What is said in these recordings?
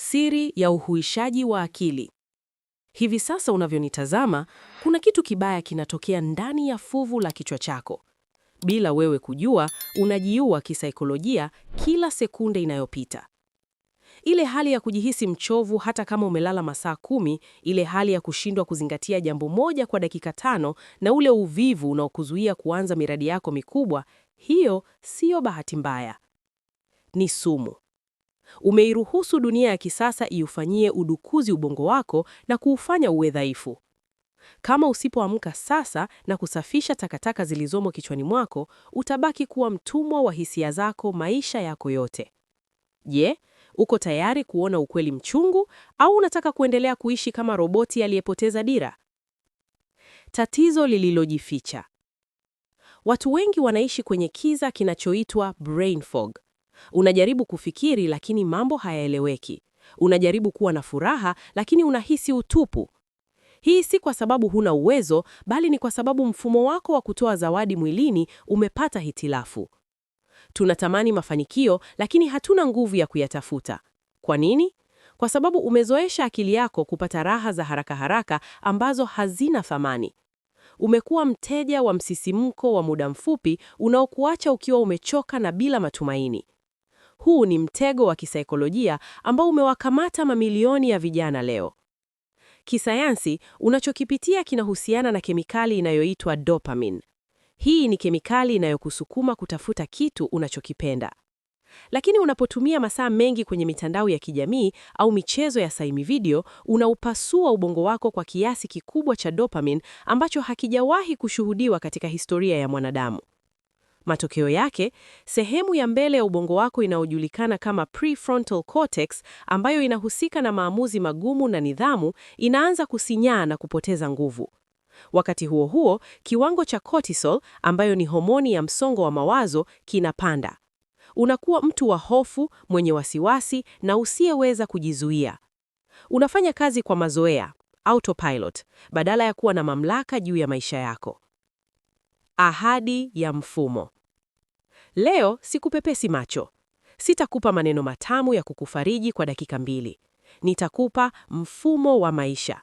Siri ya uhuishaji wa akili. Hivi sasa unavyonitazama, kuna kitu kibaya kinatokea ndani ya fuvu la kichwa chako. Bila wewe kujua, unajiua kisaikolojia kila sekunde inayopita. Ile hali ya kujihisi mchovu hata kama umelala masaa 10, ile hali ya kushindwa kuzingatia jambo moja kwa dakika 5 na ule uvivu unaokuzuia kuanza miradi yako mikubwa, hiyo siyo bahati mbaya. Ni sumu. Umeiruhusu dunia ya kisasa iufanyie udukuzi ubongo wako na kuufanya uwe dhaifu. Kama usipoamka sasa na kusafisha takataka zilizomo kichwani mwako, utabaki kuwa mtumwa wa hisia zako maisha yako yote. Je, uko tayari kuona ukweli mchungu au unataka kuendelea kuishi kama roboti aliyepoteza dira? Tatizo lililojificha. Watu wengi wanaishi kwenye kiza kinachoitwa brain fog. Unajaribu kufikiri lakini mambo hayaeleweki. Unajaribu kuwa na furaha lakini unahisi utupu. Hii si kwa sababu huna uwezo, bali ni kwa sababu mfumo wako wa kutoa zawadi mwilini umepata hitilafu. Tunatamani mafanikio lakini hatuna nguvu ya kuyatafuta. Kwa nini? Kwa sababu umezoesha akili yako kupata raha za haraka haraka ambazo hazina thamani. Umekuwa mteja wa msisimko wa muda mfupi unaokuacha ukiwa umechoka na bila matumaini. Huu ni mtego wa kisaikolojia ambao umewakamata mamilioni ya vijana leo. Kisayansi, unachokipitia kinahusiana na kemikali inayoitwa dopamine. Hii ni kemikali inayokusukuma kutafuta kitu unachokipenda. Lakini unapotumia masaa mengi kwenye mitandao ya kijamii au michezo ya saimi video, unaupasua ubongo wako kwa kiasi kikubwa cha dopamine ambacho hakijawahi kushuhudiwa katika historia ya mwanadamu. Matokeo yake, sehemu ya mbele ya ubongo wako inayojulikana kama prefrontal cortex, ambayo inahusika na maamuzi magumu na nidhamu, inaanza kusinyaa na kupoteza nguvu. Wakati huo huo, kiwango cha cortisol, ambayo ni homoni ya msongo wa mawazo, kinapanda. Unakuwa mtu wa hofu, mwenye wasiwasi na usiyeweza kujizuia. Unafanya kazi kwa mazoea, autopilot, badala ya kuwa na mamlaka juu ya maisha yako. Ahadi ya mfumo. Leo sikupepesi macho. Sitakupa maneno matamu ya kukufariji kwa dakika 2. Nitakupa mfumo wa maisha.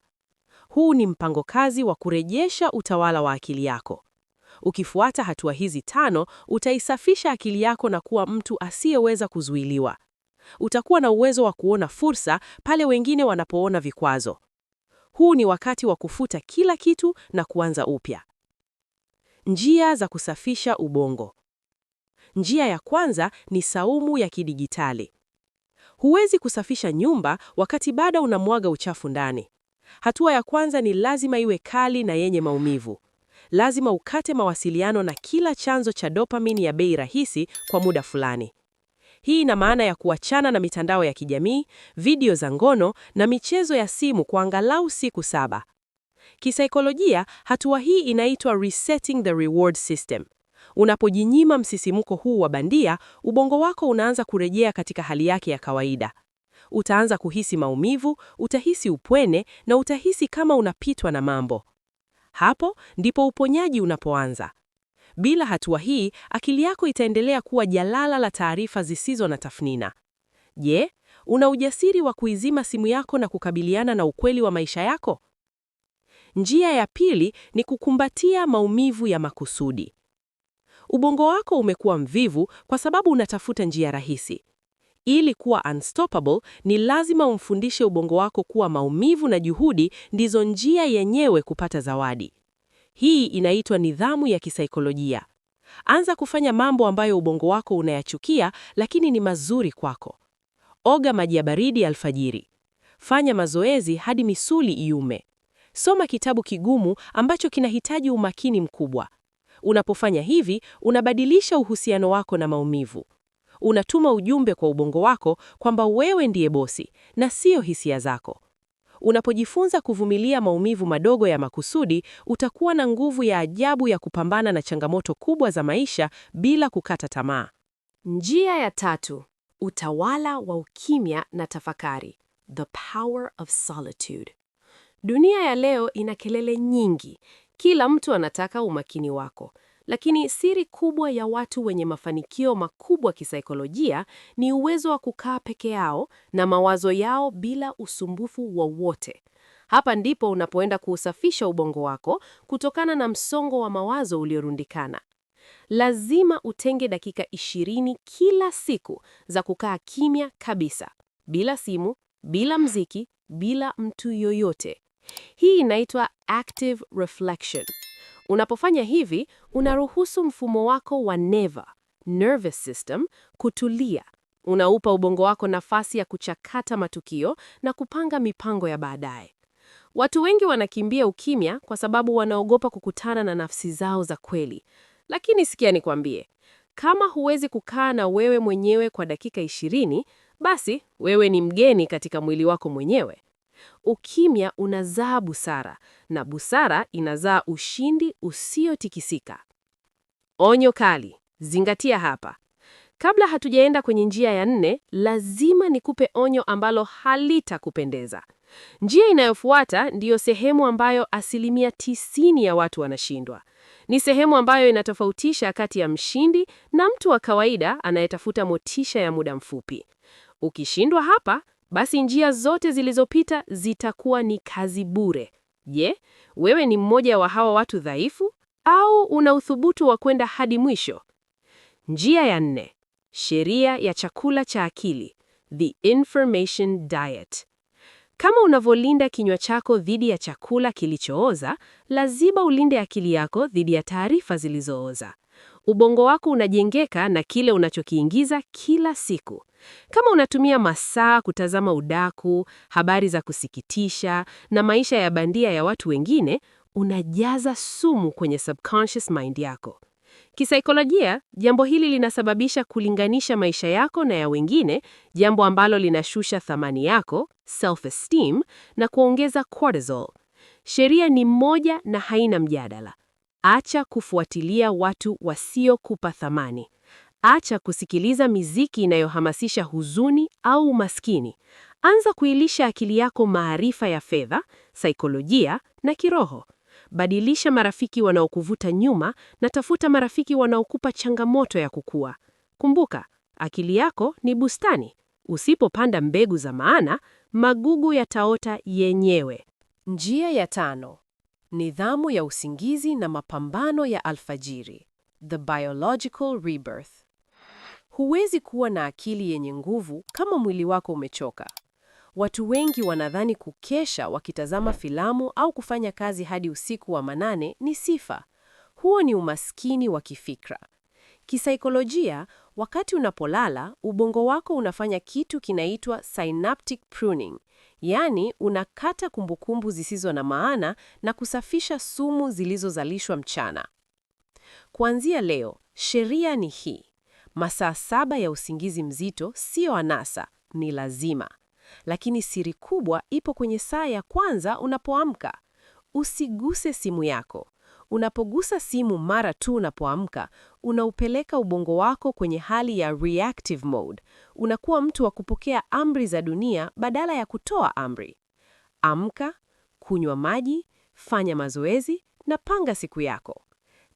Huu ni mpango kazi wa kurejesha utawala wa akili yako. Ukifuata hatua hizi 5, utaisafisha akili yako na kuwa mtu asiyeweza kuzuiliwa. Utakuwa na uwezo wa kuona fursa pale wengine wanapoona vikwazo. Huu ni wakati wa kufuta kila kitu na kuanza upya. Njia za kusafisha ubongo. Njia ya kwanza ni saumu ya kidigitali. Huwezi kusafisha nyumba wakati bado unamwaga uchafu ndani. Hatua ya kwanza ni lazima iwe kali na yenye maumivu. Lazima ukate mawasiliano na kila chanzo cha dopamine ya bei rahisi kwa muda fulani. Hii ina maana ya kuachana na mitandao ya kijamii, video za ngono na michezo ya simu kwa angalau siku 7. Kisaikolojia, hatua hii inaitwa resetting the reward system. Unapojinyima msisimko huu wa bandia, ubongo wako unaanza kurejea katika hali yake ya kawaida. Utaanza kuhisi maumivu, utahisi upweke na utahisi kama unapitwa na mambo. Hapo ndipo uponyaji unapoanza. Bila hatua hii, akili yako itaendelea kuwa jalala la taarifa zisizo na tafnina. Je, una ujasiri wa kuizima simu yako na kukabiliana na ukweli wa maisha yako? Njia ya pili ni kukumbatia maumivu ya makusudi. Ubongo wako umekuwa mvivu kwa sababu unatafuta njia rahisi. Ili kuwa unstoppable, ni lazima umfundishe ubongo wako kuwa maumivu na juhudi ndizo njia yenyewe kupata zawadi. Hii inaitwa nidhamu ya kisaikolojia. Anza kufanya mambo ambayo ubongo wako unayachukia lakini ni mazuri kwako. Oga maji ya baridi alfajiri. Fanya mazoezi hadi misuli iume. Soma kitabu kigumu ambacho kinahitaji umakini mkubwa. Unapofanya hivi, unabadilisha uhusiano wako na maumivu. Unatuma ujumbe kwa ubongo wako kwamba wewe ndiye bosi na sio hisia zako. Unapojifunza kuvumilia maumivu madogo ya makusudi, utakuwa na nguvu ya ajabu ya kupambana na changamoto kubwa za maisha bila kukata tamaa. Njia ya 3, utawala wa ukimya na tafakari. The power of solitude. Dunia ya leo ina kelele nyingi. Kila mtu anataka umakini wako. Lakini siri kubwa ya watu wenye mafanikio makubwa kisaikolojia ni uwezo wa kukaa peke yao na mawazo yao bila usumbufu wowote. Hapa ndipo unapoenda kuusafisha ubongo wako kutokana na msongo wa mawazo uliorundikana. Lazima utenge dakika 20 kila siku za kukaa kimya kabisa, bila simu, bila mziki, bila mtu yoyote. Hii inaitwa active reflection. Unapofanya hivi, unaruhusu mfumo wako wa nervous system kutulia. Unaupa ubongo wako nafasi ya kuchakata matukio na kupanga mipango ya baadaye. Watu wengi wanakimbia ukimya kwa sababu wanaogopa kukutana na nafsi zao za kweli. Lakini sikia nikwambie, kama huwezi kukaa na wewe mwenyewe kwa dakika 20, basi wewe ni mgeni katika mwili wako mwenyewe. Ukimya unazaa busara, na busara inazaa ushindi usiotikisika. Onyo kali, zingatia hapa. Kabla hatujaenda kwenye njia ya 4, lazima nikupe onyo ambalo halitakupendeza. Njia inayofuata ndiyo sehemu ambayo 90% ya watu wanashindwa. Ni sehemu ambayo inatofautisha kati ya mshindi na mtu wa kawaida anayetafuta motisha ya muda mfupi. Ukishindwa hapa, basi njia zote zilizopita zitakuwa ni kazi bure. Je, wewe ni mmoja wa hawa watu dhaifu au una uthubutu wa kwenda hadi mwisho? Njia ya 4, sheria ya chakula cha akili, the information diet. Kama unavyolinda kinywa chako dhidi ya chakula kilichooza, lazima ulinde akili yako dhidi ya taarifa zilizooza. Ubongo wako unajengeka na kile unachokiingiza kila siku. Kama unatumia masaa kutazama udaku, habari za kusikitisha na maisha ya bandia ya watu wengine, unajaza sumu kwenye subconscious mind yako. Kisaikolojia, jambo hili linasababisha kulinganisha maisha yako na ya wengine, jambo ambalo linashusha thamani yako, self-esteem, na kuongeza cortisol. Sheria ni moja na haina mjadala. Acha kufuatilia watu wasiokupa thamani. Acha kusikiliza miziki inayohamasisha huzuni au umaskini. Anza kuilisha akili yako maarifa ya fedha, saikolojia na kiroho. Badilisha marafiki wanaokuvuta nyuma na tafuta marafiki wanaokupa changamoto ya kukua. Kumbuka, akili yako ni bustani. Usipopanda mbegu za maana, magugu yataota yenyewe. Njia ya 5. Nidhamu ya usingizi na mapambano ya alfajiri. The biological rebirth. Huwezi kuwa na akili yenye nguvu kama mwili wako umechoka. Watu wengi wanadhani kukesha wakitazama filamu au kufanya kazi hadi usiku wa manane ni sifa. Huo ni umaskini wa kifikra. Kisaikolojia, wakati unapolala, ubongo wako unafanya kitu kinaitwa synaptic pruning, yaani unakata kumbukumbu zisizo na maana na kusafisha sumu zilizozalishwa mchana. Kuanzia leo, sheria ni hii. Masaa 7 ya usingizi mzito sio anasa, ni lazima. Lakini siri kubwa ipo kwenye saa ya kwanza unapoamka. Usiguse simu yako. Unapogusa simu mara tu unapoamka, unaupeleka ubongo wako kwenye hali ya reactive mode. Unakuwa mtu wa kupokea amri za dunia badala ya kutoa amri. Amka, kunywa maji, fanya mazoezi na panga siku yako.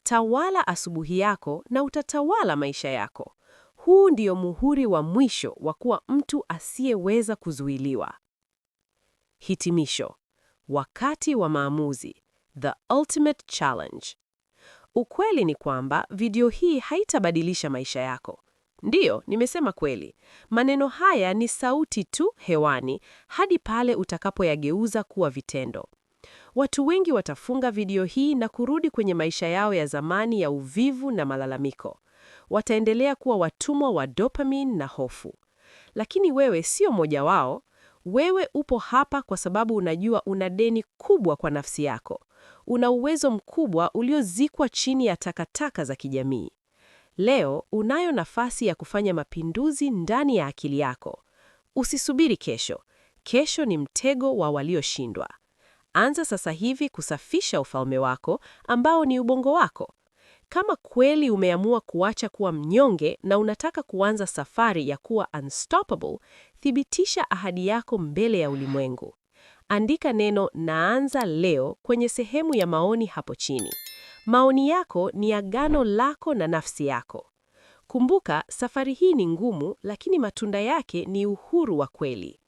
Tawala asubuhi yako na utatawala maisha yako. Huu ndio muhuri wa mwisho wa kuwa mtu asiyeweza kuzuiliwa. Hitimisho. Wakati wa maamuzi. The ultimate challenge. Ukweli ni kwamba video hii haitabadilisha maisha yako. Ndiyo, nimesema kweli. Maneno haya ni sauti tu hewani hadi pale utakapoyageuza kuwa vitendo. Watu wengi watafunga video hii na kurudi kwenye maisha yao ya zamani ya uvivu na malalamiko. Wataendelea kuwa watumwa wa dopamine na hofu. Lakini wewe sio mmoja wao. Wewe upo hapa kwa sababu unajua una deni kubwa kwa nafsi yako. Una uwezo mkubwa uliozikwa chini ya takataka za kijamii. Leo unayo nafasi ya kufanya mapinduzi ndani ya akili yako. Usisubiri kesho. Kesho ni mtego wa walioshindwa. Anza sasa hivi kusafisha ufalme wako ambao ni ubongo wako. Kama kweli umeamua kuacha kuwa mnyonge na unataka kuanza safari ya kuwa unstoppable, thibitisha ahadi yako mbele ya ulimwengu. Andika neno naanza leo kwenye sehemu ya maoni hapo chini. Maoni yako ni agano lako na nafsi yako. Kumbuka, safari hii ni ngumu, lakini matunda yake ni uhuru wa kweli.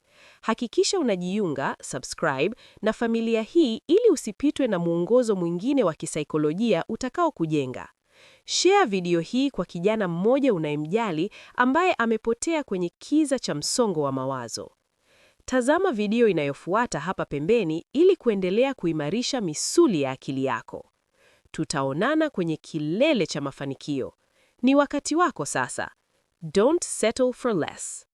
Hakikisha unajiunga, subscribe, na familia hii ili usipitwe na mwongozo mwingine wa kisaikolojia utakao kujenga. Share video hii kwa kijana mmoja unayemjali ambaye amepotea kwenye kiza cha msongo wa mawazo. Tazama video inayofuata hapa pembeni ili kuendelea kuimarisha misuli ya akili yako. Tutaonana kwenye kilele cha mafanikio. Ni wakati wako sasa. Don't settle for less.